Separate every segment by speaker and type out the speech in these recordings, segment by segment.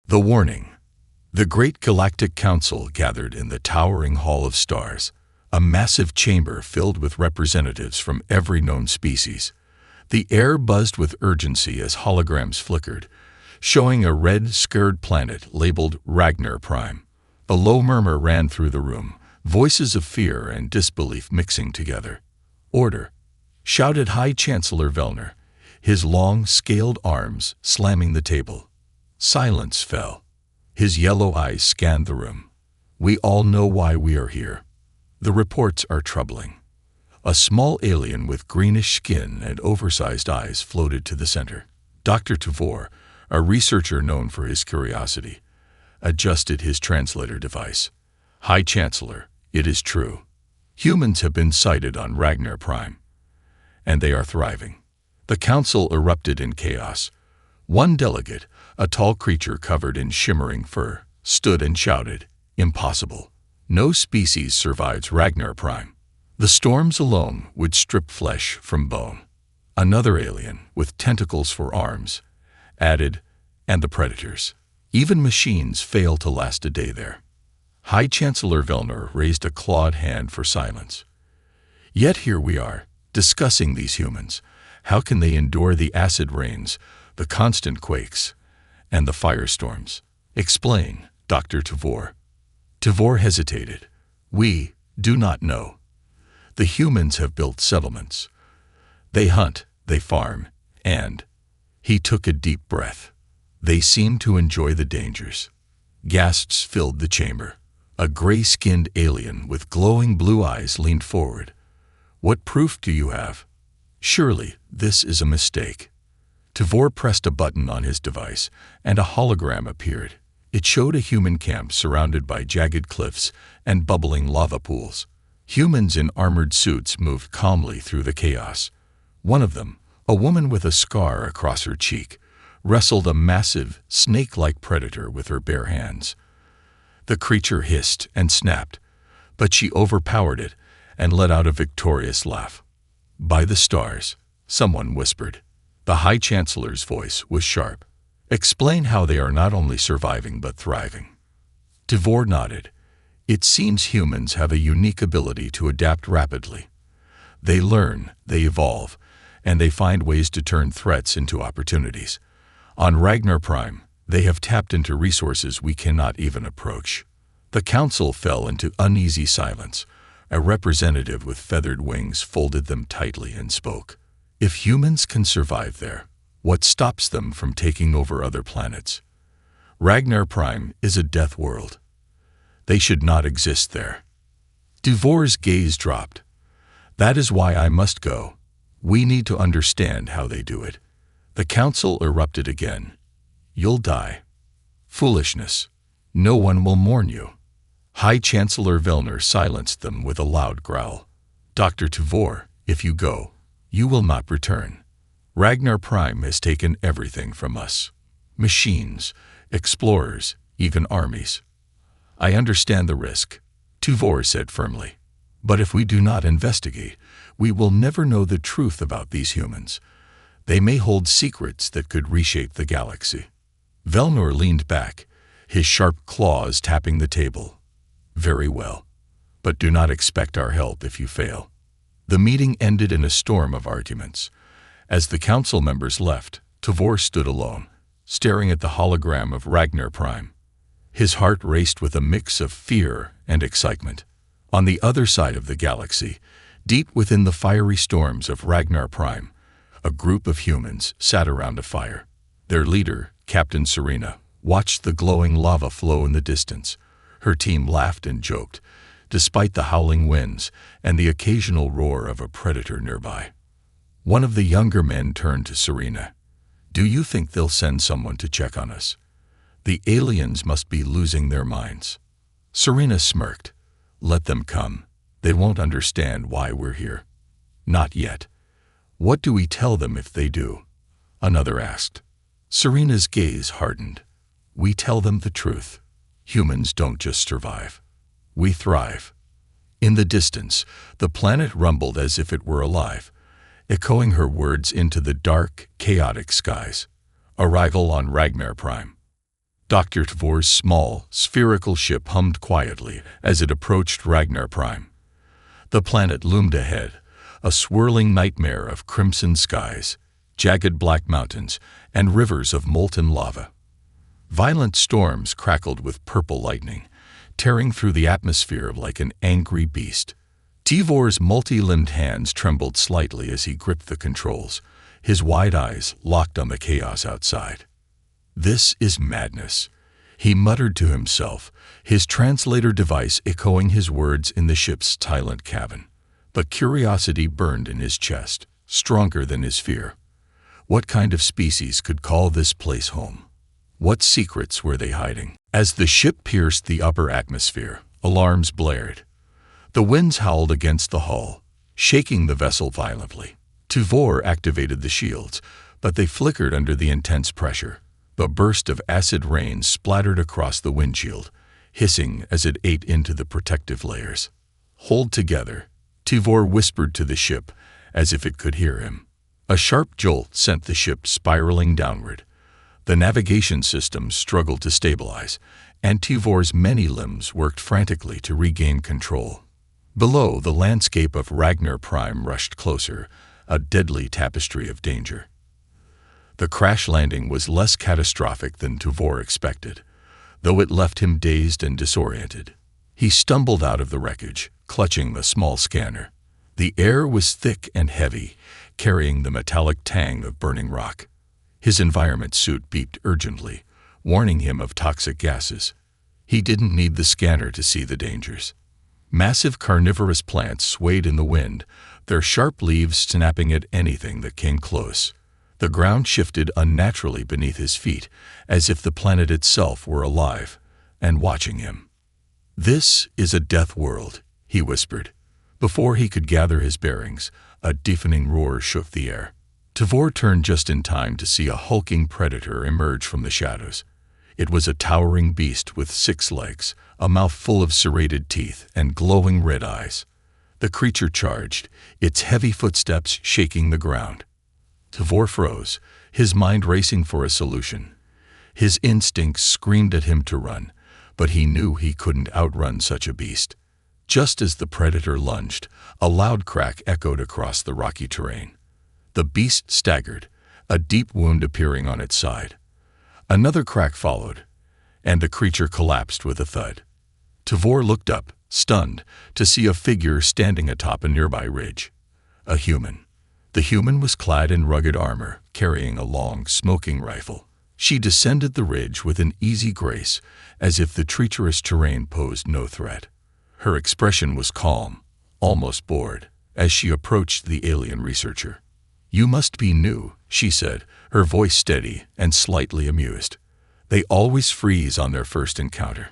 Speaker 1: The warning. The Great Galactic Council gathered in the towering Hall of Stars, a massive chamber filled with representatives from every known species. The air buzzed with urgency as holograms flickered, showing a red, scared planet labeled Ragnar Prime. A low murmur ran through the room, voices of fear and disbelief mixing together. "Order!" shouted High Chancellor Vellner, his long, scaled arms slamming the table. Silence fell. His yellow eyes scanned the room. "We all know why we are here. The reports are troubling." A small alien with greenish skin and oversized eyes floated to the center. Dr. Tavor, a researcher known for his curiosity, adjusted his translator device. "High Chancellor, it is true. Humans have been sighted on Ragnar Prime, and they are thriving." The council erupted in chaos. One delegate, a tall creature covered in shimmering fur, stood and shouted, "Impossible. No species survives Ragnar Prime. The storms alone would strip flesh from bone." Another alien, with tentacles for arms, added, "And the predators. Even machines fail to last a day there." High Chancellor Vellner raised a clawed hand for silence. "Yet here we are, discussing these humans. How can they endure the acid rains, the constant quakes, and the firestorms? Explain, Dr. Tavor." Tavor hesitated. "We do not know. The humans have built settlements. They hunt, they farm, and—" He took a deep breath. "They seem to enjoy the dangers." Gasps filled the chamber. A gray-skinned alien with glowing blue eyes leaned forward. "What proof do you have? Surely this is a mistake." Tavor pressed a button on his device, and a hologram appeared. It showed a human camp surrounded by jagged cliffs and bubbling lava pools. Humans in armored suits moved calmly through the chaos. One of them, a woman with a scar across her cheek, wrestled a massive, snake-like predator with her bare hands. The creature hissed and snapped, but she overpowered it and let out a victorious laugh. "By the stars," someone whispered. The High Chancellor's voice was sharp. "Explain how they are not only surviving but thriving." Tavor nodded. "It seems humans have a unique ability to adapt rapidly. They learn, they evolve, and they find ways to turn threats into opportunities. On Ragnar Prime, they have tapped into resources we cannot even approach." The council fell into uneasy silence. A representative with feathered wings folded them tightly and spoke. "If humans can survive there, what stops them from taking over other planets? Ragnar Prime is a death world. They should not exist there." Tavor's gaze dropped. "That is why I must go. We need to understand how they do it." The council erupted again. "You'll die." "Foolishness. No one will mourn you." High Chancellor Vellner silenced them with a loud growl. "Dr. Tavor, if you go, you will not return. Ragnar Prime has taken everything from us. Machines, explorers, even armies." "I understand the risk," Tavor said firmly. "But if we do not investigate, we will never know the truth about these humans. They may hold secrets that could reshape the galaxy." Vellner leaned back, his sharp claws tapping the table. "Very well. But do not expect our help if you fail." The meeting ended in a storm of arguments. As the council members left, Tavor stood alone, staring at the hologram of Ragnar Prime. His heart raced with a mix of fear and excitement. On the other side of the galaxy, deep within the fiery storms of Ragnar Prime, a group of humans sat around a fire. Their leader, Captain Serena, watched the glowing lava flow in the distance. Her team laughed and joked, despite the howling winds and the occasional roar of a predator nearby. One of the younger men turned to Serena. "Do you think they'll send someone to check on us? The aliens must be losing their minds." Serena smirked. "Let them come. They won't understand why we're here." "Not yet." "What do we tell them if they do?" another asked. Serena's gaze hardened. "We tell them the truth. Humans don't just survive. We thrive." In the distance, the planet rumbled as if it were alive, echoing her words into the dark, chaotic skies. Arrival on Ragnar Prime. Dr. Tvor's small, spherical ship hummed quietly as it approached Ragnar Prime. The planet loomed ahead, a swirling nightmare of crimson skies, jagged black mountains, and rivers of molten lava. Violent storms crackled with purple lightning, tearing through the atmosphere like an angry beast. Tvor's multi-limbed hands trembled slightly as he gripped the controls, his wide eyes locked on the chaos outside. "This is madness," he muttered to himself, his translator device echoing his words in the ship's silent cabin. But curiosity burned in his chest, stronger than his fear. What kind of species could call this place home? What secrets were they hiding? As the ship pierced the upper atmosphere, alarms blared. The winds howled against the hull, shaking the vessel violently. Tvor activated the shields, but they flickered under the intense pressure. A burst of acid rain splattered across the windshield, hissing as it ate into the protective layers. "Hold together," Tvor whispered to the ship, as if it could hear him. A sharp jolt sent the ship spiraling downward. The navigation system struggled to stabilize, and Tvor's many limbs worked frantically to regain control. Below, the landscape of Ragnar Prime rushed closer, a deadly tapestry of danger. The crash landing was less catastrophic than Tvor expected, though it left him dazed and disoriented. He stumbled out of the wreckage, clutching the small scanner. The air was thick and heavy, carrying the metallic tang of burning rock. His environment suit beeped urgently, warning him of toxic gases. He didn't need the scanner to see the dangers. Massive carnivorous plants swayed in the wind, their sharp leaves snapping at anything that came close. The ground shifted unnaturally beneath his feet, as if the planet itself were alive and watching him. "This is a death world," he whispered. Before he could gather his bearings, a deafening roar shook the air. Tvor turned just in time to see a hulking predator emerge from the shadows. It was a towering beast with 6 legs, a mouth full of serrated teeth, and glowing red eyes. The creature charged, its heavy footsteps shaking the ground. Tvor froze, his mind racing for a solution. His instincts screamed at him to run, but he knew he couldn't outrun such a beast. Just as the predator lunged, a loud crack echoed across the rocky terrain. The beast staggered, a deep wound appearing on its side. Another crack followed, and the creature collapsed with a thud. Tvor looked up, stunned, to see a figure standing atop a nearby ridge. A human. The human was clad in rugged armor, carrying a long, smoking rifle. She descended the ridge with an easy grace, as if the treacherous terrain posed no threat. Her expression was calm, almost bored, as she approached the alien researcher. "You must be new," she said, her voice steady and slightly amused. "They always freeze on their first encounter."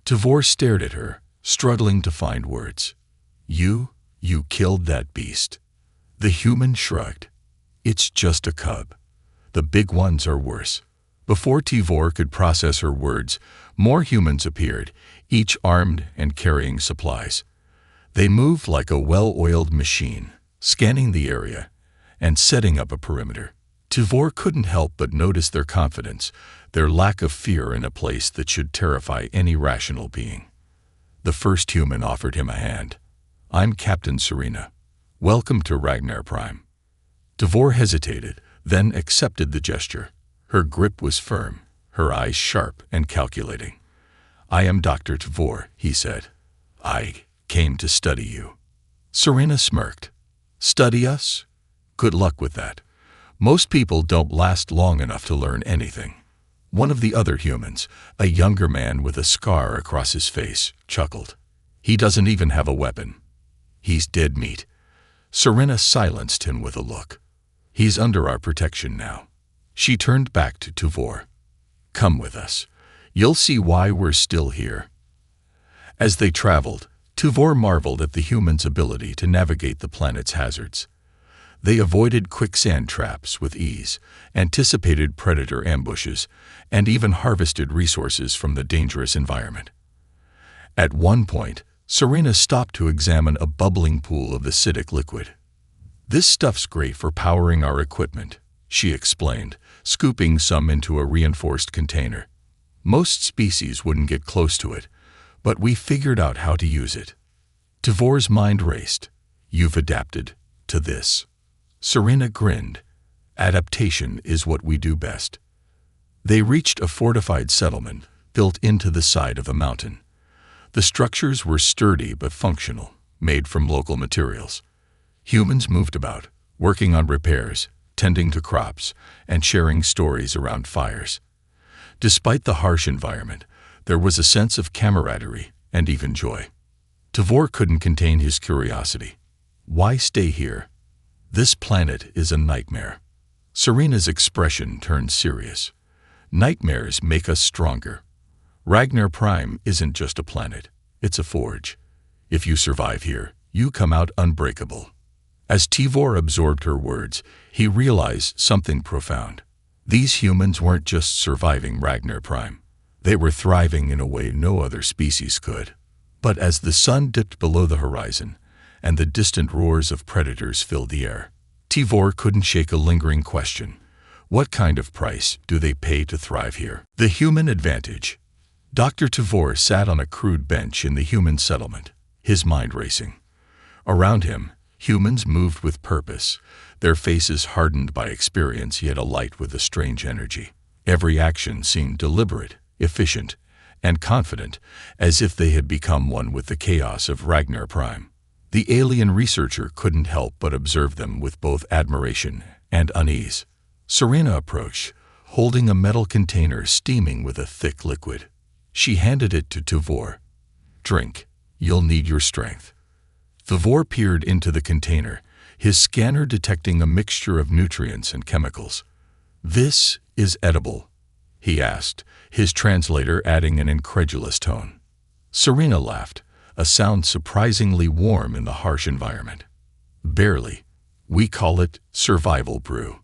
Speaker 1: Tvor stared at her, struggling to find words. You killed that beast." The human shrugged. "It's just a cub. The big ones are worse." Before Tvor could process her words, more humans appeared, each armed and carrying supplies. They moved like a well-oiled machine, scanning the area and setting up a perimeter. Tvor couldn't help but notice their confidence, their lack of fear in a place that should terrify any rational being. The first human offered him a hand. "I'm Captain Serena. Welcome to Ragnar Prime." Tvor hesitated, then accepted the gesture. Her grip was firm, her eyes sharp and calculating. "I am Dr. Tvor," he said. "I came to study you." Serena smirked. "Study us? Good luck with that. Most people don't last long enough to learn anything." One of the other humans, a younger man with a scar across his face, chuckled. "He doesn't even have a weapon. He's dead meat." Serena silenced him with a look. "He's under our protection now." She turned back to Tvor. "Come with us. You'll see why we're still here." As they traveled, Tvor marveled at the humans' ability to navigate the planet's hazards. They avoided quicksand traps with ease, anticipated predator ambushes, and even harvested resources from the dangerous environment. At one point, Serena stopped to examine a bubbling pool of acidic liquid. "This stuff's great for powering our equipment," she explained, scooping some into a reinforced container. Most species wouldn't get close to it, but we figured out how to use it. Tavor's mind raced. You've adapted to this. Serena grinned. Adaptation is what we do best. They reached a fortified settlement built into the side of a mountain. The structures were sturdy but functional, made from local materials. Humans moved about, working on repairs, tending to crops, and sharing stories around fires. Despite the harsh environment, there was a sense of camaraderie and even joy. Tavor couldn't contain his curiosity. Why stay here? This planet is a nightmare. Serena's expression turned serious. Nightmares make us stronger. Ragnar Prime isn't just a planet, it's a forge. If you survive here, you come out unbreakable. As Tavor absorbed her words, he realized something profound. These humans weren't just surviving Ragnar Prime. They were thriving in a way no other species could. But as the sun dipped below the horizon, and the distant roars of predators filled the air, Tavor couldn't shake a lingering question. What kind of price do they pay to thrive here? The human advantage. Dr. Tavor sat on a crude bench in the human settlement, his mind racing. Around him, humans moved with purpose, their faces hardened by experience yet alight with a strange energy. Every action seemed deliberate, efficient, and confident, as if they had become one with the chaos of Ragnar Prime. The alien researcher couldn't help but observe them with both admiration and unease. Serena approached, holding a metal container steaming with a thick liquid. She handed it to Tavor. Drink. You'll need your strength. Tavor peered into the container, his scanner detecting a mixture of nutrients and chemicals. This is edible, he asked, his translator adding an incredulous tone. Serena laughed, a sound surprisingly warm in the harsh environment. Barely. We call it survival brew.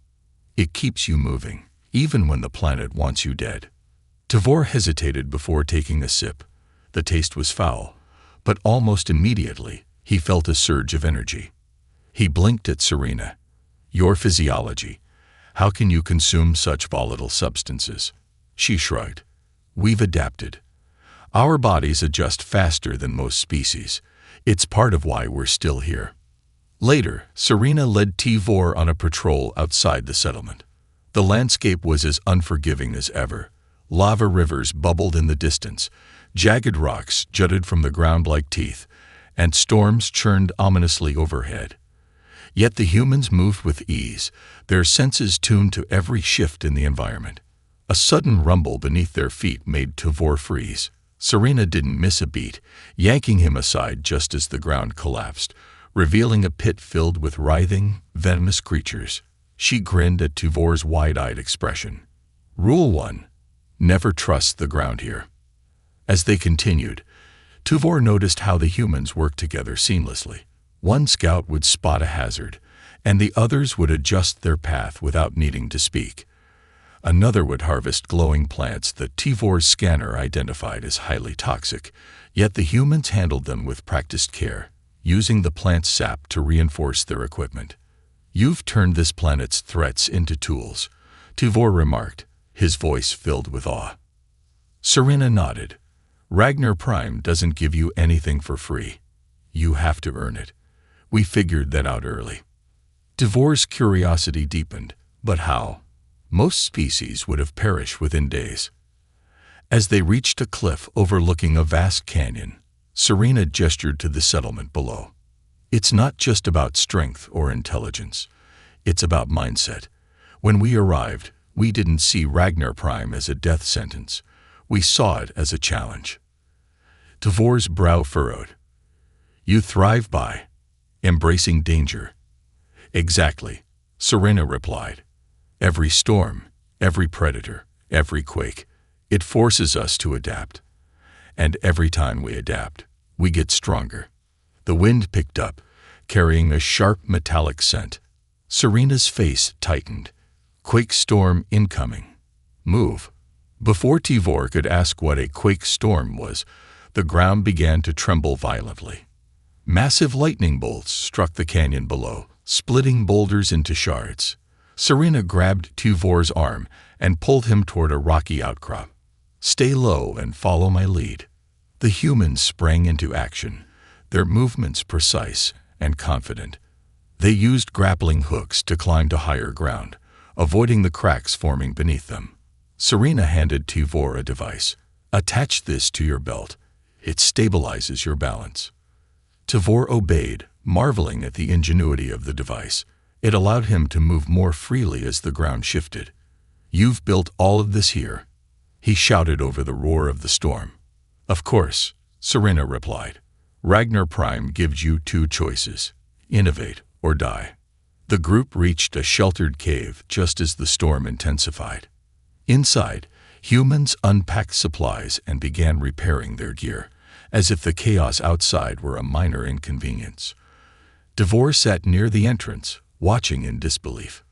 Speaker 1: It keeps you moving, even when the planet wants you dead. Tavor hesitated before taking a sip. The taste was foul, but almost immediately he felt a surge of energy. He blinked at Serena. Your physiology. How can you consume such volatile substances? She shrugged. We've adapted. Our bodies adjust faster than most species. It's part of why we're still here. Later, Serena led Tavor on a patrol outside the settlement. The landscape was as unforgiving as ever. Lava rivers bubbled in the distance, jagged rocks jutted from the ground like teeth, and storms churned ominously overhead. Yet the humans moved with ease, their senses tuned to every shift in the environment. A sudden rumble beneath their feet made Tavor freeze. Serena didn't miss a beat, yanking him aside just as the ground collapsed, revealing a pit filled with writhing, venomous creatures. She grinned at Tavor's wide-eyed expression. Rule 1. Never trust the ground here. As they continued, Tavor noticed how the humans worked together seamlessly. One scout would spot a hazard, and the others would adjust their path without needing to speak. Another would harvest glowing plants that Tavor's scanner identified as highly toxic, yet the humans handled them with practiced care, using the plant's sap to reinforce their equipment. You've turned this planet's threats into tools, Tavor remarked, his voice filled with awe. Serena nodded. Ragnar Prime doesn't give you anything for free. You have to earn it. We figured that out early. Tavor's curiosity deepened, but how? Most species would have perished within days. As they reached a cliff overlooking a vast canyon, Serena gestured to the settlement below. It's not just about strength or intelligence. It's about mindset. When we arrived, we didn't see Ragnar Prime as a death sentence. We saw it as a challenge. Tavor's brow furrowed. You thrive by embracing danger. Exactly, Serena replied. Every storm, every predator, every quake, it forces us to adapt. And every time we adapt, we get stronger. The wind picked up, carrying a sharp metallic scent. Serena's face tightened. Quake storm incoming. Move. Before Tavor could ask what a quake storm was, the ground began to tremble violently. Massive lightning bolts struck the canyon below, splitting boulders into shards. Serena grabbed Tavor's arm and pulled him toward a rocky outcrop. Stay low and follow my lead." The humans sprang into action, their movements precise and confident. They used grappling hooks to climb to higher ground, avoiding the cracks forming beneath them. Serena handed Tivor a device. "Attach this to your belt. It stabilizes your balance." Tivor obeyed, marveling at the ingenuity of the device. It allowed him to move more freely as the ground shifted. "You've built all of this here?" he shouted over the roar of the storm. "Of course," Serena replied. "Ragnar Prime gives you two choices: innovate or die." The group reached a sheltered cave just as the storm intensified. Inside, humans unpacked supplies and began repairing their gear, as if the chaos outside were a minor inconvenience. Tivor sat near the entrance, watching in disbelief.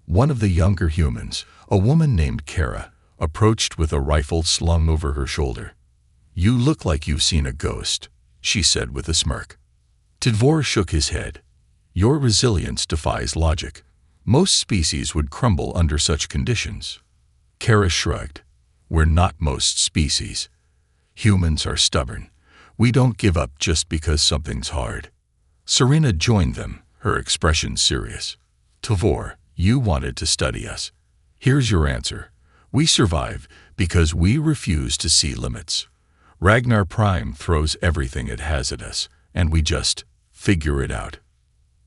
Speaker 1: One of the younger humans, a woman named Kara, approached with a rifle slung over her shoulder. "You look like you've seen a ghost," she said with a smirk. Tivor shook his head. "Your resilience defies logic. Most species would crumble under such conditions." Kara shrugged. "We're not most species. Humans are stubborn. We don't give up just because something's hard." Serena joined them, her expression serious. "Tivor, you wanted to study us. Here's your answer. We survive because we refuse to see limits. Ragnar Prime throws everything it has at us, and we just figure it out."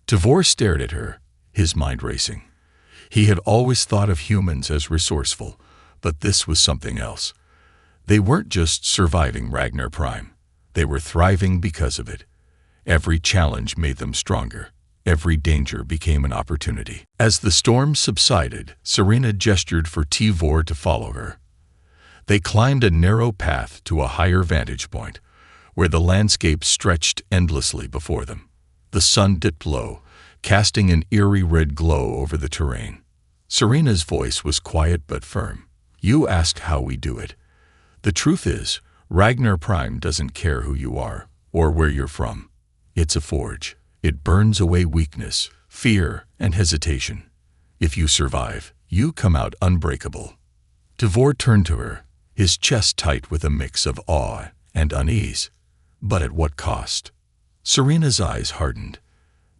Speaker 1: Tivor stared at her, his mind racing. He had always thought of humans as resourceful, but this was something else. They weren't just surviving Ragnar Prime. They were thriving because of it. Every challenge made them stronger. Every danger became an opportunity. As the storm subsided, Serena gestured for Tivor to follow her. They climbed a narrow path to a higher vantage point, where the landscape stretched endlessly before them. The sun dipped low, casting an eerie red glow over the terrain. Serena's voice was quiet but firm. "You asked how we do it. The truth is, Ragnar Prime doesn't care who you are or where you're from. It's a forge. It burns away weakness, fear, and hesitation. If you survive, you come out unbreakable." Tivor turned to her, his chest tight with a mix of awe and unease. "But at what cost?" Serena's eyes hardened.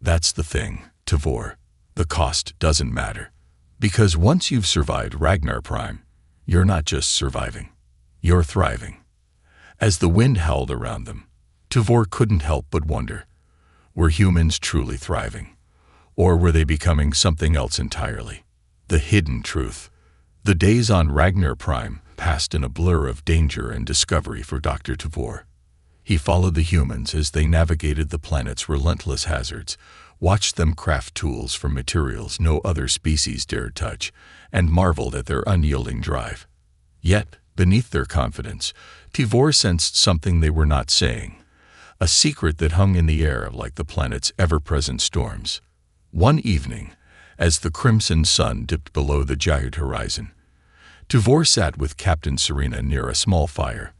Speaker 1: "That's the thing, Tivor. The cost doesn't matter. Because once you've survived Ragnar Prime, you're not just surviving. You're thriving." As the wind howled around them, Tivor couldn't help but wonder, were humans truly thriving? Or were they becoming something else entirely? The hidden truth. The days on Ragnar Prime passed in a blur of danger and discovery for Dr. Tivor. He followed the humans as they navigated the planet's relentless hazards, watched them craft tools from materials no other species dared touch, and marveled at their unyielding drive. Yet, beneath their confidence, Tivor sensed something they were not saying, a secret that hung in the air like the planet's ever-present storms. One evening, as the crimson sun dipped below the jagged horizon, Tivor sat with Captain Serena near a small fire.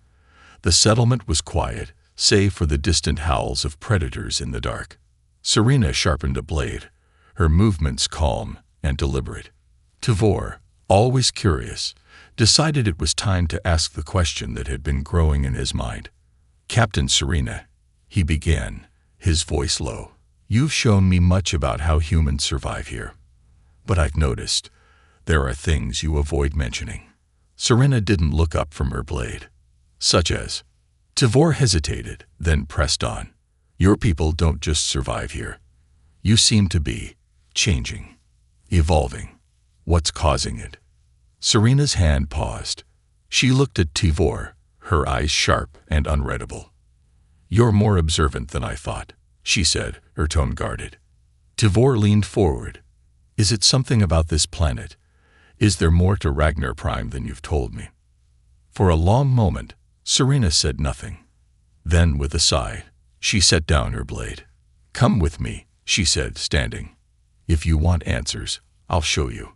Speaker 1: The settlement was quiet, save for the distant howls of predators in the dark. Serena sharpened a blade, her movements calm and deliberate. Tivor, always curious, decided it was time to ask the question that had been growing in his mind. "Captain Serena," he began, his voice low, "you've shown me much about how humans survive here. But I've noticed there are things you avoid mentioning." Serena didn't look up from her blade. "Such as?" Tivor hesitated, then pressed on. "Your people don't just survive here. You seem to be changing, evolving. What's causing it?" Serena's hand paused. She looked at Tivor, her eyes sharp and unreadable. "You're more observant than I thought," she said, her tone guarded. Tivor leaned forward. "Is it something about this planet? Is there more to Ragnar Prime than you've told me?" For a long moment, Serena said nothing. Then, with a sigh, she set down her blade. "Come with me," she said, standing. "If you want answers, I'll show you."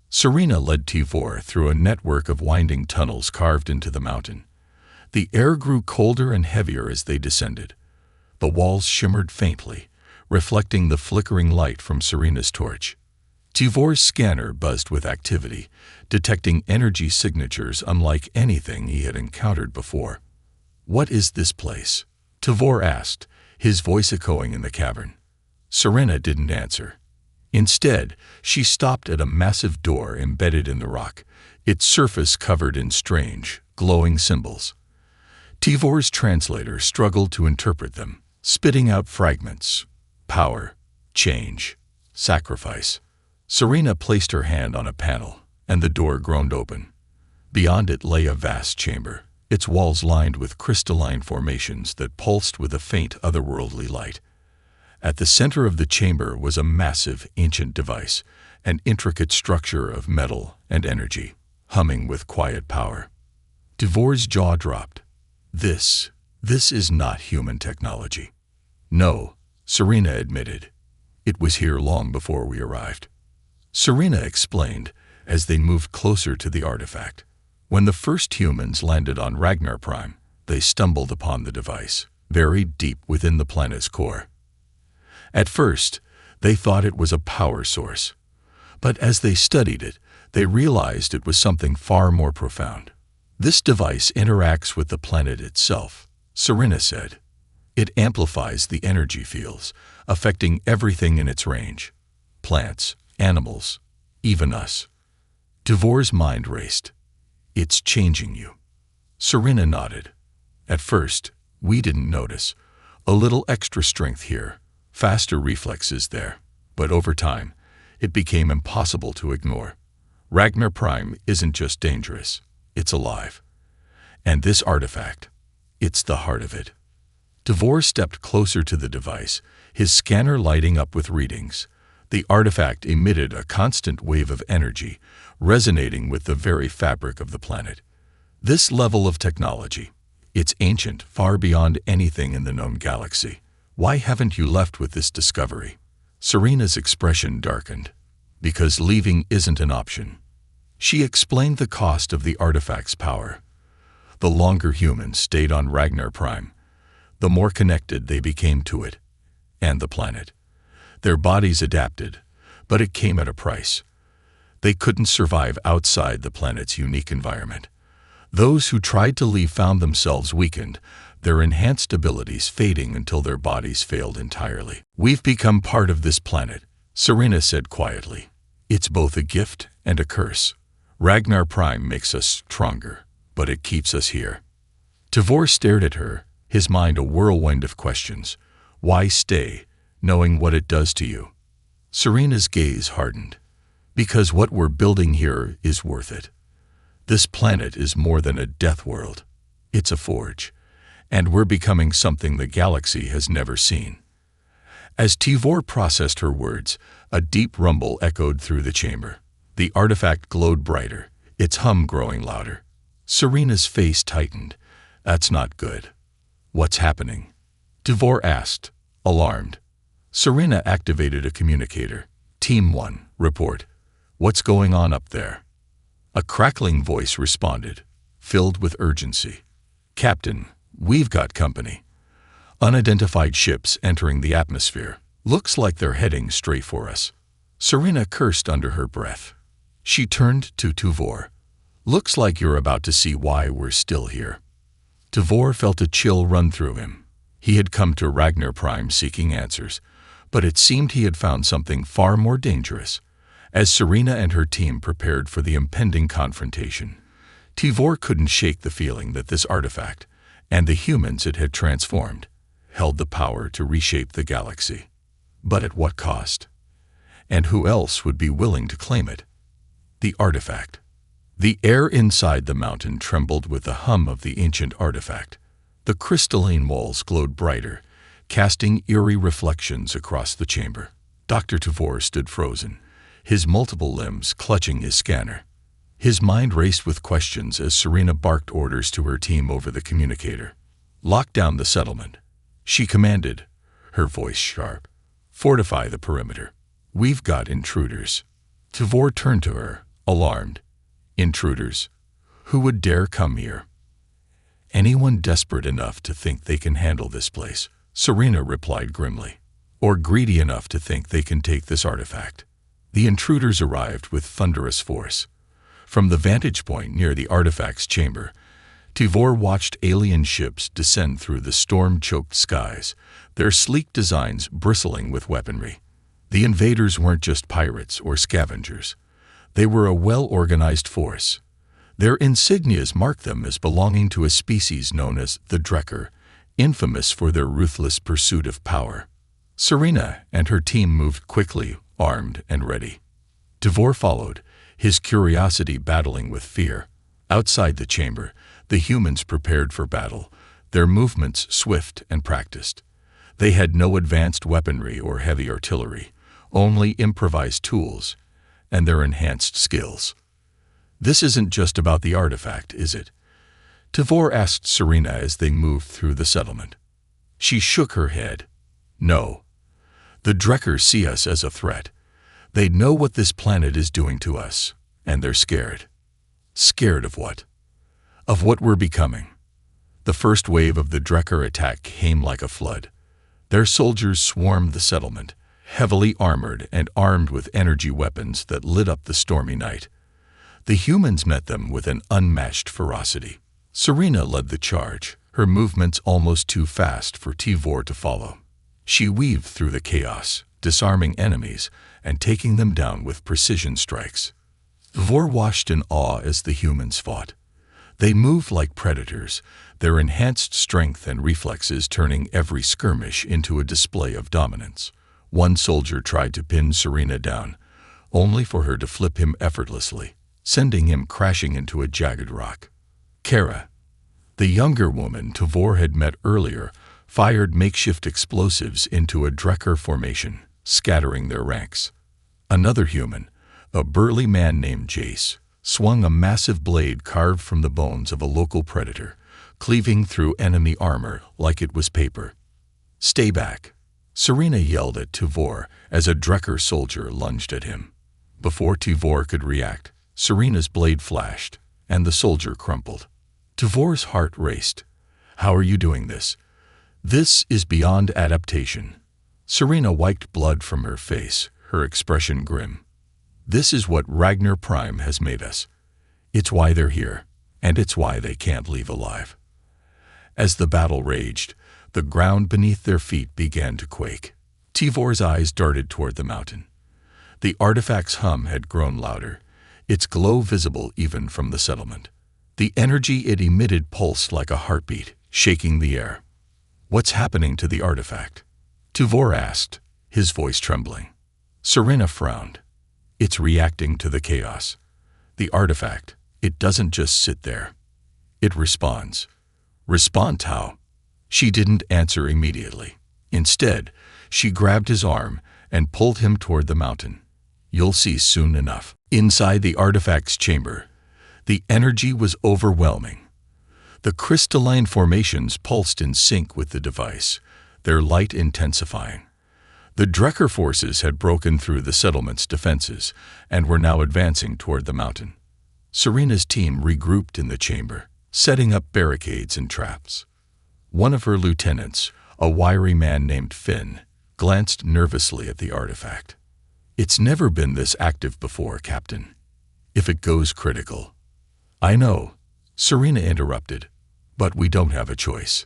Speaker 1: Serena led Tivor through a network of winding tunnels carved into the mountain. The air grew colder and heavier as they descended. The walls shimmered faintly, reflecting the flickering light from Serena's torch. Tivor's scanner buzzed with activity, detecting energy signatures unlike anything he had encountered before. "What is this place?" Tivor asked, his voice echoing in the cavern. Serena didn't answer. Instead, she stopped at a massive door embedded in the rock, its surface covered in strange, glowing symbols. Tivor's translator struggled to interpret them, spitting out fragments: power, change, sacrifice. Serena placed her hand on a panel, and the door groaned open. Beyond it lay a vast chamber, its walls lined with crystalline formations that pulsed with a faint otherworldly light. At the center of the chamber was a massive, ancient device, an intricate structure of metal and energy, humming with quiet power. Tivor's jaw dropped. This is not human technology." "No," Serena admitted. "It was here long before we arrived." Serena explained as they moved closer to the artifact. When the first humans landed on Ragnar Prime, they stumbled upon the device, buried deep within the planet's core. At first, they thought it was a power source, but as they studied it, they realized it was something far more profound. "This device interacts with the planet itself," Serena said. "It amplifies the energy fields, affecting everything in its range: plants, animals, even us." Tivor's mind raced. "It's changing you." Serena nodded. "At first, we didn't notice. A little extra strength here, faster reflexes there. But over time, it became impossible to ignore. Ragnar Prime isn't just dangerous, it's alive. And this artifact, it's the heart of it." Tivor stepped closer to the device, his scanner lighting up with readings. The artifact emitted a constant wave of energy, resonating with the very fabric of the planet. "This level of technology, it's ancient, far beyond anything in the known galaxy. Why haven't you left with this discovery?" Serena's expression darkened. "Because leaving isn't an option." She explained the cost of the artifact's power. The longer humans stayed on Ragnar Prime, the more connected they became to it and the planet. Their bodies adapted, but it came at a price. They couldn't survive outside the planet's unique environment. Those who tried to leave found themselves weakened, their enhanced abilities fading until their bodies failed entirely. "We've become part of this planet," Serena said quietly. "It's both a gift and a curse. Ragnar Prime makes us stronger, but it keeps us here." Tivor stared at her, his mind a whirlwind of questions. Why stay, knowing what it does to you? Serena's gaze hardened. "Because what we're building here is worth it. This planet is more than a death world. It's a forge, and we're becoming something the galaxy has never seen." As Tivor processed her words, a deep rumble echoed through the chamber. The artifact glowed brighter, its hum growing louder. Serena's face tightened. "That's not good." "What's happening?" Tivor asked, alarmed. Serena activated a communicator. "Team 1, report. What's going on up there?" A crackling voice responded, filled with urgency. "Captain, we've got company. Unidentified ships entering the atmosphere. Looks like they're heading straight for us." Serena cursed under her breath. She turned to Tivor. "Looks like you're about to see why we're still here." Tivor felt a chill run through him. He had come to Ragnar Prime seeking answers, but it seemed he had found something far more dangerous. As Serena and her team prepared for the impending confrontation, Tivor couldn't shake the feeling that this artifact, and the humans it had transformed, held the power to reshape the galaxy. But at what cost? And who else would be willing to claim it? The artifact. The air inside the mountain trembled with the hum of the ancient artifact. The crystalline walls glowed brighter, casting eerie reflections across the chamber. Dr. Tivor stood frozen, his multiple limbs clutching his scanner. His mind raced with questions as Serena barked orders to her team over the communicator. "Lock down the settlement," she commanded, her voice sharp. "Fortify the perimeter. We've got intruders." Tivor turned to her, alarmed. "Intruders? Who would dare come here?" "Anyone desperate enough to think they can handle this place," Serena replied grimly. "Or greedy enough to think they can take this artifact." The intruders arrived with thunderous force. From the vantage point near the artifact's chamber, Tuvor watched alien ships descend through the storm-choked skies, their sleek designs bristling with weaponry. The invaders weren't just pirates or scavengers. They were a well-organized force. Their insignias marked them as belonging to a species known as the Drekker, infamous for their ruthless pursuit of power. Serena and her team moved quickly, armed and ready. Tuvor followed, his curiosity battling with fear. Outside the chamber, the humans prepared for battle, their movements swift and practiced. They had no advanced weaponry or heavy artillery, only improvised tools and their enhanced skills. "This isn't just about the artifact, is it?" Tuvor asked Serena as they moved through the settlement. She shook her head. "No. The Drekkers see us as a threat. They know what this planet is doing to us, and they're scared." "Scared of what?" "Of what we're becoming." The first wave of the Drekker attack came like a flood. Their soldiers swarmed the settlement, heavily armored and armed with energy weapons that lit up the stormy night. The humans met them with an unmatched ferocity. Serena led the charge, her movements almost too fast for Tuvor to follow. She weaved through the chaos, disarming enemies and taking them down with precision strikes. Tuvor watched in awe as the humans fought. They moved like predators, their enhanced strength and reflexes turning every skirmish into a display of dominance. One soldier tried to pin Serena down, only for her to flip him effortlessly, sending him crashing into a jagged rock. Kara, the younger woman Tuvor had met earlier, fired makeshift explosives into a Drekker formation, scattering their ranks. Another human, a burly man named Jace, swung a massive blade carved from the bones of a local predator, cleaving through enemy armor like it was paper. "Stay back," Serena yelled at Tuvor as a Drekker soldier lunged at him. Before Tuvor could react, Serena's blade flashed, and the soldier crumpled. Tuvor's heart raced. "How are you doing this? This is beyond adaptation." Serena wiped blood from her face, her expression grim. "This is what Ragnar Prime has made us. It's why they're here, and it's why they can't leave alive." As the battle raged, the ground beneath their feet began to quake. Tuvor's eyes darted toward the mountain. The artifact's hum had grown louder, its glow visible even from the settlement. The energy it emitted pulsed like a heartbeat, shaking the air. "What's happening to the artifact?" Tuvor asked, his voice trembling. Serena frowned. "It's reacting to the chaos. The artifact, it doesn't just sit there. It responds." "Respond how?" She didn't answer immediately. Instead, she grabbed his arm and pulled him toward the mountain. "You'll see soon enough." Inside the artifact's chamber, the energy was overwhelming. The crystalline formations pulsed in sync with the device, their light intensifying. The Drekker forces had broken through the settlement's defenses and were now advancing toward the mountain. Serena's team regrouped in the chamber, setting up barricades and traps. One of her lieutenants, a wiry man named Finn, glanced nervously at the artifact. "It's never been this active before, Captain. If it goes critical—" "I know," Serena interrupted, "but we don't have a choice."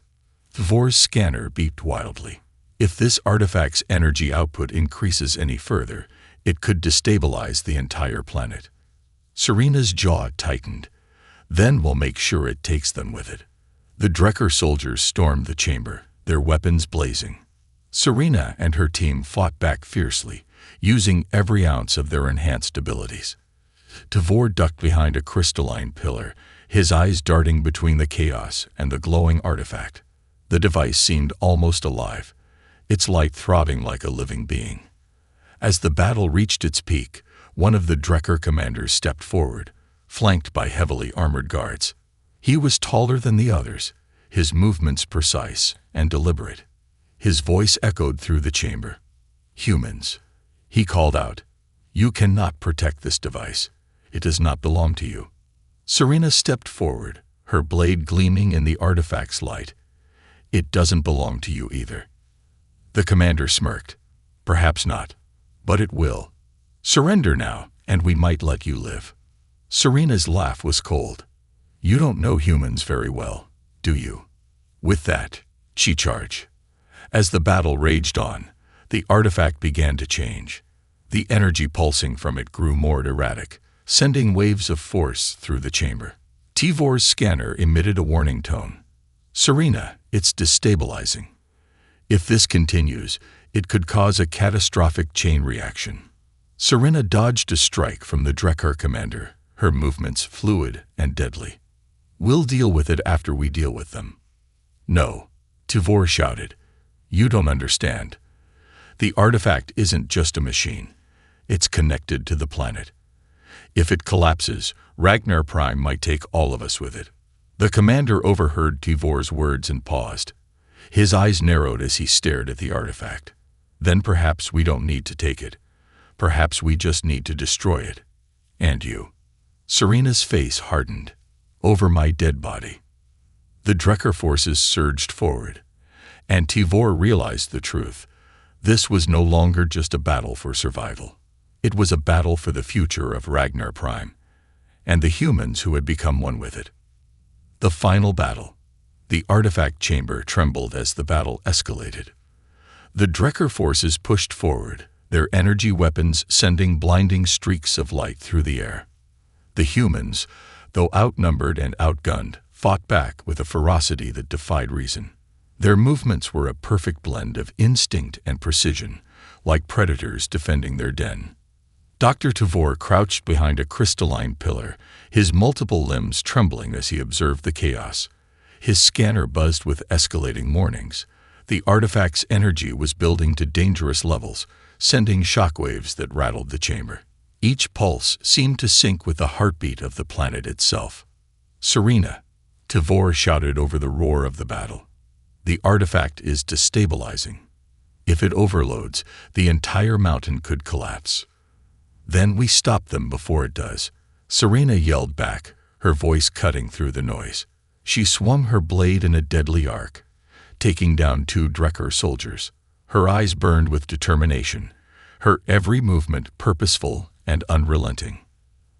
Speaker 1: Tuvor's scanner beeped wildly. "If this artifact's energy output increases any further, it could destabilize the entire planet." Serena's jaw tightened. "Then we'll make sure it takes them with it." The Drekker soldiers stormed the chamber, their weapons blazing. Serena and her team fought back fiercely, using every ounce of their enhanced abilities. Tuvor ducked behind a crystalline pillar, his eyes darting between the chaos and the glowing artifact. The device seemed almost alive, its light throbbing like a living being. As the battle reached its peak, one of the Drekker commanders stepped forward, flanked by heavily armored guards. He was taller than the others, his movements precise and deliberate. His voice echoed through the chamber. "Humans," he called out, "you cannot protect this device. It does not belong to you." Serena stepped forward, her blade gleaming in the artifact's light. "It doesn't belong to you either." The commander smirked. "Perhaps not, but it will." Surrender now, and we might let you live." Serena's laugh was cold. "You don't know humans very well, do you?" With that, she charged. As the battle raged on, the artifact began to change. The energy pulsing from it grew more erratic, sending waves of force through the chamber. Tivor's scanner emitted a warning tone. "Serena, it's destabilizing. If this continues, it could cause a catastrophic chain reaction." Serena dodged a strike from the Drekkar commander, her movements fluid and deadly. "We'll deal with it after we deal with them." "No," Tivor shouted. "You don't understand. The artifact isn't just a machine. It's connected to the planet. If it collapses, Ragnar Prime might take all of us with it." The commander overheard Tivor's words and paused. His eyes narrowed as he stared at the artifact. "Then perhaps we don't need to take it. Perhaps we just need to destroy it. And you." Serena's face hardened. "Over my dead body." The Drekkar forces surged forward, and Tivor realized the truth. This was no longer just a battle for survival. It was a battle for the future of Ragnar Prime, and the humans who had become one with it. The final battle. The artifact chamber trembled as the battle escalated. The Drekkar forces pushed forward, their energy weapons sending blinding streaks of light through the air. The humans, though outnumbered and outgunned, fought back with a ferocity that defied reason. Their movements were a perfect blend of instinct and precision, like predators defending their den. Dr. Tivor crouched behind a crystalline pillar, his multiple limbs trembling as he observed the chaos. His scanner buzzed with escalating warnings. The artifact's energy was building to dangerous levels, sending shockwaves that rattled the chamber. Each pulse seemed to sync with the heartbeat of the planet itself. "Serena," Tivor shouted over the roar of the battle. "The artifact is destabilizing. If it overloads, the entire mountain could collapse. Then we stop them before it does." Serena yelled back, her voice cutting through the noise. She swung her blade in a deadly arc, taking down 2 Drekkar soldiers. Her eyes burned with determination, her every movement purposeful and unrelenting.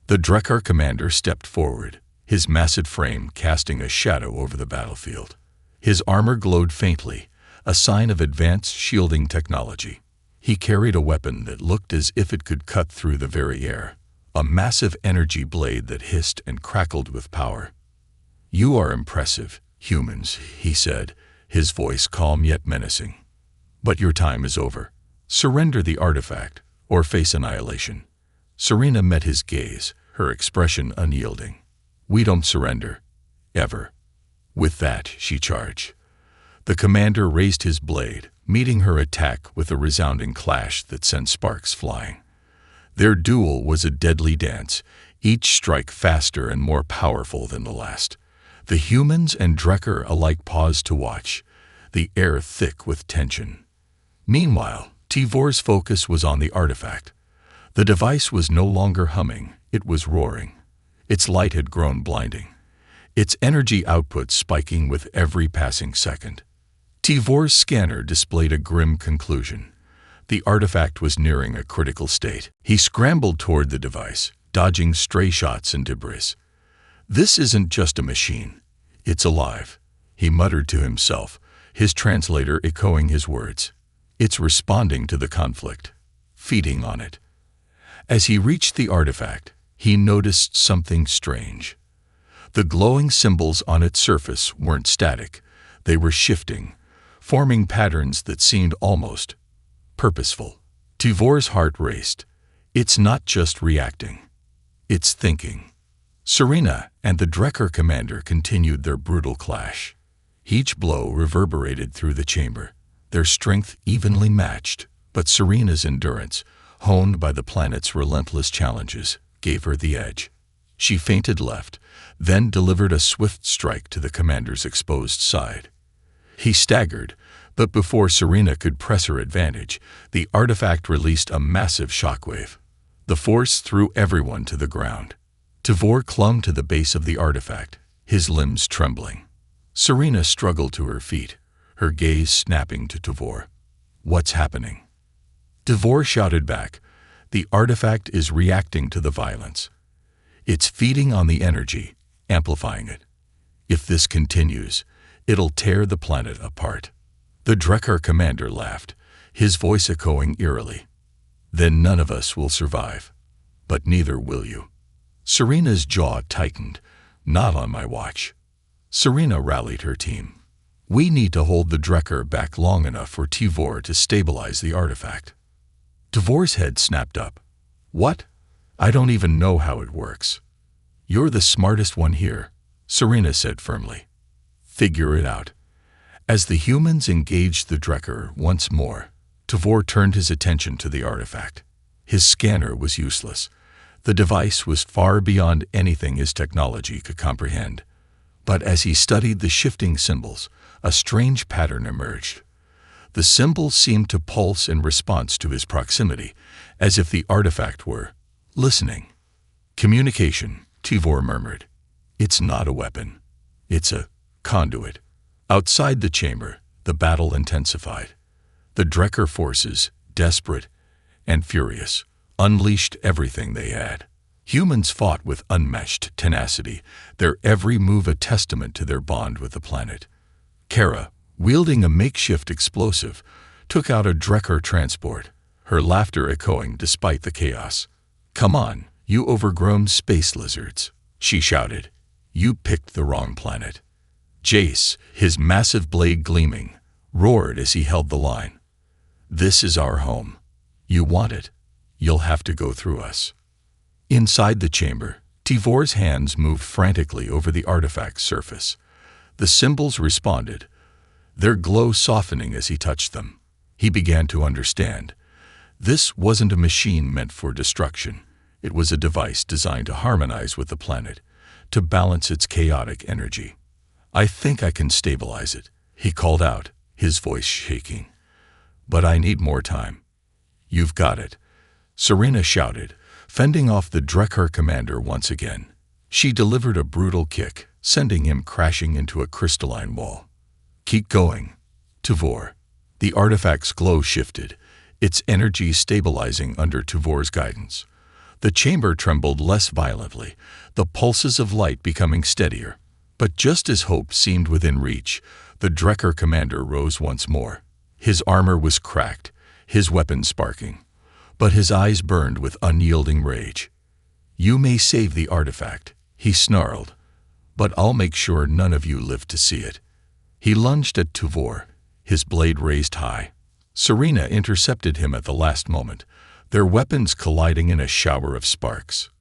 Speaker 1: The Drekkar commander stepped forward, his massive frame casting a shadow over the battlefield. His armor glowed faintly, a sign of advanced shielding technology. He carried a weapon that looked as if it could cut through the very air, a massive energy blade that hissed and crackled with power. "You are impressive, humans," he said, his voice calm yet menacing. "But your time is over. Surrender the artifact, or face annihilation." Serena met his gaze, her expression unyielding. "We don't surrender. Ever." With that, she charged. The commander raised his blade, meeting her attack with a resounding clash that sent sparks flying. Their duel was a deadly dance, each strike faster and more powerful than the last. The humans and Drekkar alike paused to watch, the air thick with tension. Meanwhile, Tivor's focus was on the artifact. The device was no longer humming, it was roaring. Its light had grown blinding, its energy output spiking with every passing second. Tivor's scanner displayed a grim conclusion. The artifact was nearing a critical state. He scrambled toward the device, dodging stray shots and debris. "This isn't just a machine. It's alive," he muttered to himself, his translator echoing his words. "It's responding to the conflict, feeding on it." As he reached the artifact, he noticed something strange. The glowing symbols on its surface weren't static. They were shifting, forming patterns that seemed almost purposeful. Tivor's heart raced. It's not just reacting. It's thinking. Serena and the Drekkar commander continued their brutal clash. Each blow reverberated through the chamber, their strength evenly matched, but Serena's endurance, honed by the planet's relentless challenges, gave her the edge. She feinted left, then delivered a swift strike to the commander's exposed side. He staggered, but before Serena could press her advantage, the artifact released a massive shockwave. The force threw everyone to the ground. Tivor clung to the base of the artifact, his limbs trembling. Serena struggled to her feet, her gaze snapping to Tivor. "What's happening?" Tivor shouted back, The artifact is reacting to the violence. It's feeding on the energy, amplifying it. If this continues, it'll tear the planet apart. The Drekkar commander laughed, his voice echoing eerily. Then none of us will survive. But neither will you. Serena's jaw tightened. Not on my watch. Serena rallied her team. We need to hold the Drekkar back long enough for Tuvor to stabilize the artifact. Tuvor's head snapped up. What? I don't even know how it works. You're the smartest one here, Serena said firmly. Figure it out. As the humans engaged the Drekkar once more, Tuvor turned his attention to the artifact. His scanner was useless. The device was far beyond anything his technology could comprehend. But as he studied the shifting symbols, a strange pattern emerged. The symbols seemed to pulse in response to his proximity, as if the artifact were listening. Communication, Tuvor murmured. It's not a weapon. It's a conduit. Outside the chamber, the battle intensified. The Drekkar forces, desperate and furious, unleashed everything they had. Humans fought with unmatched tenacity, their every move a testament to their bond with the planet. Kara, wielding a makeshift explosive, took out a Drekkar transport, her laughter echoing despite the chaos. Come on, you overgrown space lizards, she shouted. You picked the wrong planet. Jace, his massive blade gleaming, roared as he held the line. This is our home. You want it? You'll have to go through us. Inside the chamber, Tuvor's hands moved frantically over the artifact's surface. The symbols responded, their glow softening as he touched them. He began to understand. This wasn't a machine meant for destruction. It was a device designed to harmonize with the planet, to balance its chaotic energy. I think I can stabilize it, he called out, his voice shaking. But I need more time. You've got it, Serena shouted, fending off the Drekkar commander once again. She delivered a brutal kick, sending him crashing into a crystalline wall. Keep going, Tuvor. The artifact's glow shifted, its energy stabilizing under Tuvor's guidance. The chamber trembled less violently, the pulses of light becoming steadier. But just as hope seemed within reach, the Drekkar commander rose once more. His armor was cracked, his weapon sparking, but his eyes burned with unyielding rage. You may save the artifact, he snarled, but I'll make sure none of you live to see it. He lunged at Tuvor, his blade raised high. Serena intercepted him at the last moment, their weapons colliding in a shower of sparks.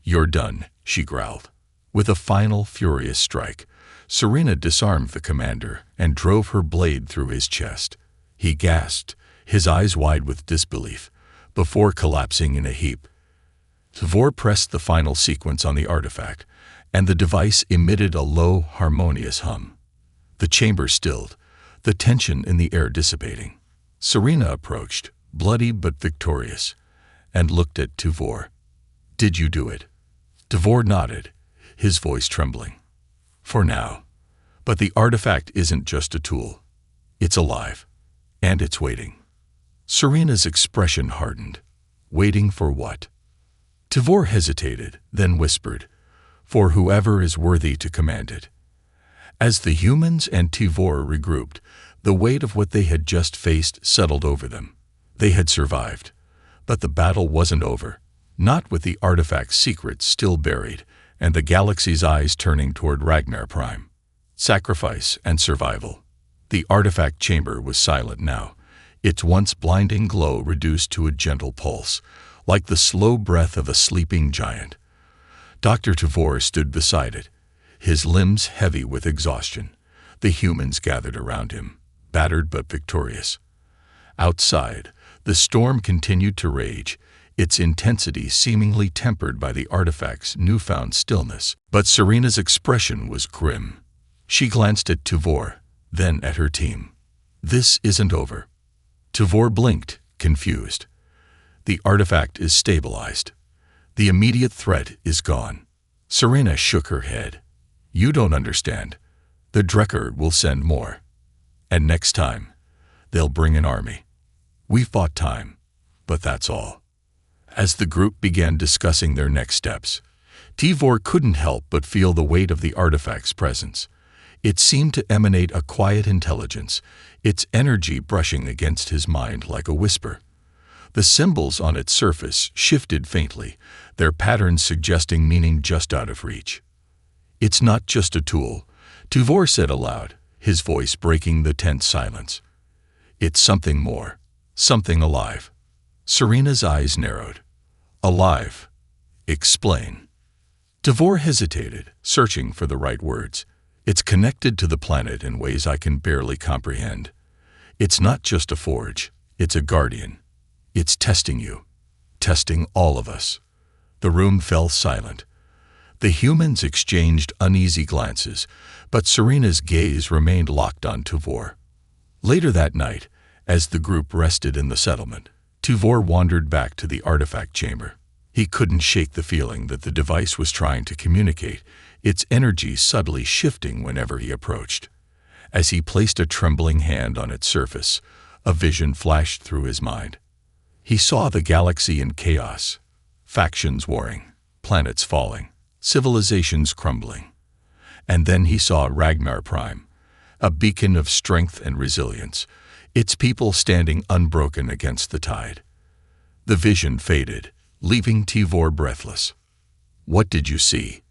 Speaker 1: You're done, she growled. With a final, furious strike, Serena disarmed the commander and drove her blade through his chest. He gasped, his eyes wide with disbelief, before collapsing in a heap. Tuvor pressed the final sequence on the artifact, and the device emitted a low, harmonious hum. The chamber stilled, the tension in the air dissipating. Serena approached, bloody but victorious, and looked at Tuvor. Did you do it? Tuvor nodded, his voice trembling. For now. But the artifact isn't just a tool. It's alive. And it's waiting. Serena's expression hardened. Waiting for what? Tuvor hesitated, then whispered, for whoever is worthy to command it. As the humans and Tuvor regrouped, the weight of what they had just faced settled over them. They had survived. But the battle wasn't over. Not with the artifact's secrets still buried, and the galaxy's eyes turning toward Ragnar Prime. Sacrifice and survival. The artifact chamber was silent now, its once blinding glow reduced to a gentle pulse, like the slow breath of a sleeping giant. Dr. Tuvor stood beside it, his limbs heavy with exhaustion. The humans gathered around him, battered but victorious. Outside, the storm continued to rage, its intensity seemingly tempered by the artifact's newfound stillness. But Serena's expression was grim. She glanced at Tuvor, then at her team. This isn't over. Tuvor blinked, confused. The artifact is stabilized. The immediate threat is gone. Serena shook her head. You don't understand. The Drekkar will send more. And next time, they'll bring an army. We fought time, but that's all. As the group began discussing their next steps, Tivor couldn't help but feel the weight of the artifact's presence. It seemed to emanate a quiet intelligence, its energy brushing against his mind like a whisper. The symbols on its surface shifted faintly, their patterns suggesting meaning just out of reach. "It's not just a tool," Tivor said aloud, his voice breaking the tense silence. "It's something more, something alive." Serena's eyes narrowed. "Alive? Explain." Tivor hesitated, searching for the right words. "It's connected to the planet in ways I can barely comprehend. It's not just a forge, it's a guardian. It's testing you, testing all of us." The room fell silent. The humans exchanged uneasy glances, but Serena's gaze remained locked on Tivor. Later that night, as the group rested in the settlement, Tivor wandered back to the artifact chamber. He couldn't shake the feeling that the device was trying to communicate, its energy subtly shifting whenever he approached. As he placed a trembling hand on its surface, a vision flashed through his mind. He saw the galaxy in chaos, factions warring, planets falling, civilizations crumbling. And then he saw Ragnar Prime, a beacon of strength and resilience, its people standing unbroken against the tide. The vision faded, leaving Tivor breathless. "What did you see?"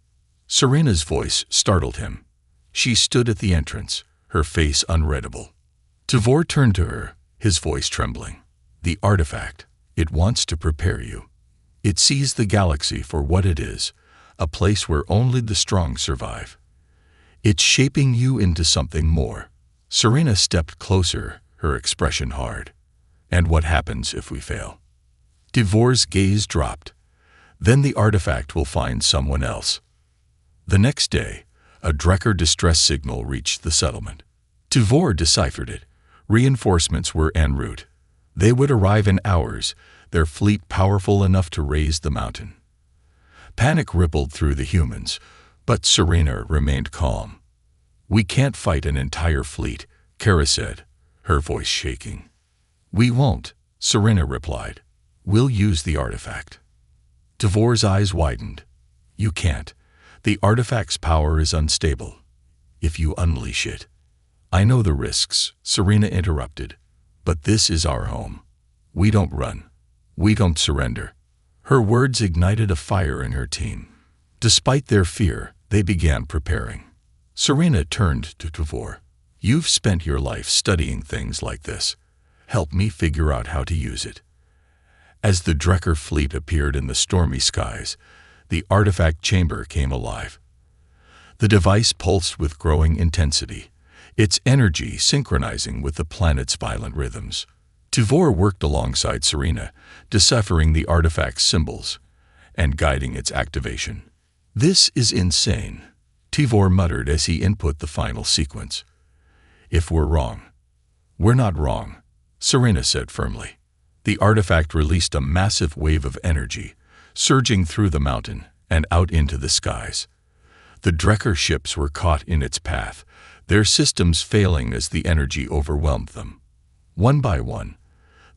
Speaker 1: Serena's voice startled him. She stood at the entrance, her face unreadable. Tivor turned to her, his voice trembling. "The artifact, it wants to prepare you. It sees the galaxy for what it is, a place where only the strong survive. It's shaping you into something more." Serena stepped closer, her expression hard. "And what happens if we fail?" Tivor's gaze dropped. "Then the artifact will find someone else." The next day, a Drekker distress signal reached the settlement. Tivor deciphered it. Reinforcements were en route. They would arrive in hours, their fleet powerful enough to raise the mountain. Panic rippled through the humans, but Serena remained calm. "We can't fight an entire fleet," Kara said, her voice shaking. "We won't," Serena replied. "We'll use the artifact." Tivor's eyes widened. "You can't. The artifact's power is unstable. If you unleash it—" "I know the risks," Serena interrupted, "but this is our home. We don't run. We don't surrender." Her words ignited a fire in her team. Despite their fear, they began preparing. Serena turned to Tivor. "You've spent your life studying things like this. Help me figure out how to use it." As the Drekker fleet appeared in the stormy skies, the artifact chamber came alive. The device pulsed with growing intensity, its energy synchronizing with the planet's violent rhythms. Tivor worked alongside Serena, deciphering the artifact's symbols and guiding its activation. "This is insane," Tivor muttered as he input the final sequence. "If we're wrong." "We're not wrong," Serena said firmly. The artifact released a massive wave of energy, surging through the mountain and out into the skies. The Drekker ships were caught in its path, their systems failing as the energy overwhelmed them. One by one,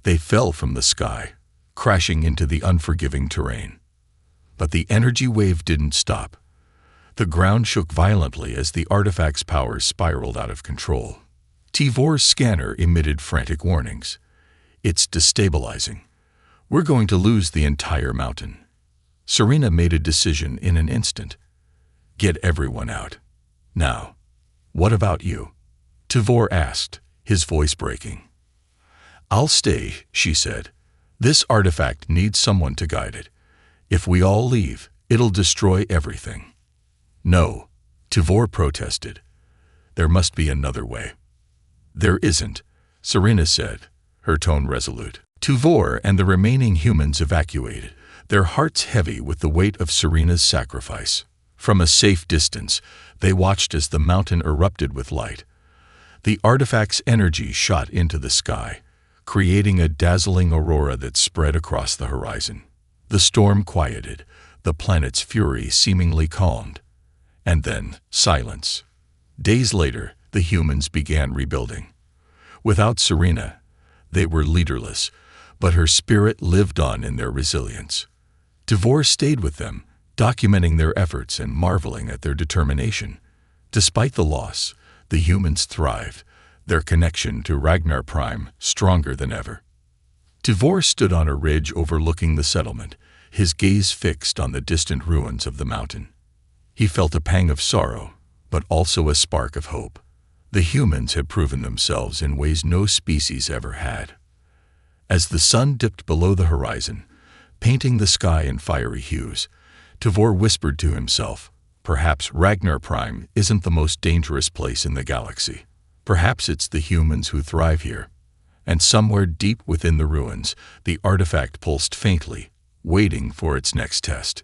Speaker 1: they fell from the sky, crashing into the unforgiving terrain. But the energy wave didn't stop. The ground shook violently as the artifact's powers spiraled out of control. Tivor's scanner emitted frantic warnings. "It's destabilizing. We're going to lose the entire mountain." Serena made a decision in an instant. "Get everyone out. Now." "What about you?" Tivor asked, his voice breaking. "I'll stay," she said. "This artifact needs someone to guide it. If we all leave, it'll destroy everything." "No," Tivor protested. "There must be another way." "There isn't," Serena said, her tone resolute. Tivor and the remaining humans evacuated, their hearts heavy with the weight of Serena's sacrifice. From a safe distance, they watched as the mountain erupted with light. The artifact's energy shot into the sky, creating a dazzling aurora that spread across the horizon. The storm quieted, the planet's fury seemingly calmed. And then, silence. Days later, the humans began rebuilding. Without Serena, they were leaderless, but her spirit lived on in their resilience. Tavor stayed with them, documenting their efforts and marveling at their determination. Despite the loss, the humans thrived, their connection to Ragnar Prime stronger than ever. Tavor stood on a ridge overlooking the settlement, his gaze fixed on the distant ruins of the mountain. He felt a pang of sorrow, but also a spark of hope. The humans had proven themselves in ways no species ever had. As the sun dipped below the horizon, painting the sky in fiery hues, Tavor whispered to himself, "Perhaps Ragnar Prime isn't the most dangerous place in the galaxy. Perhaps it's the humans who thrive here." And somewhere deep within the ruins, the artifact pulsed faintly, waiting for its next test.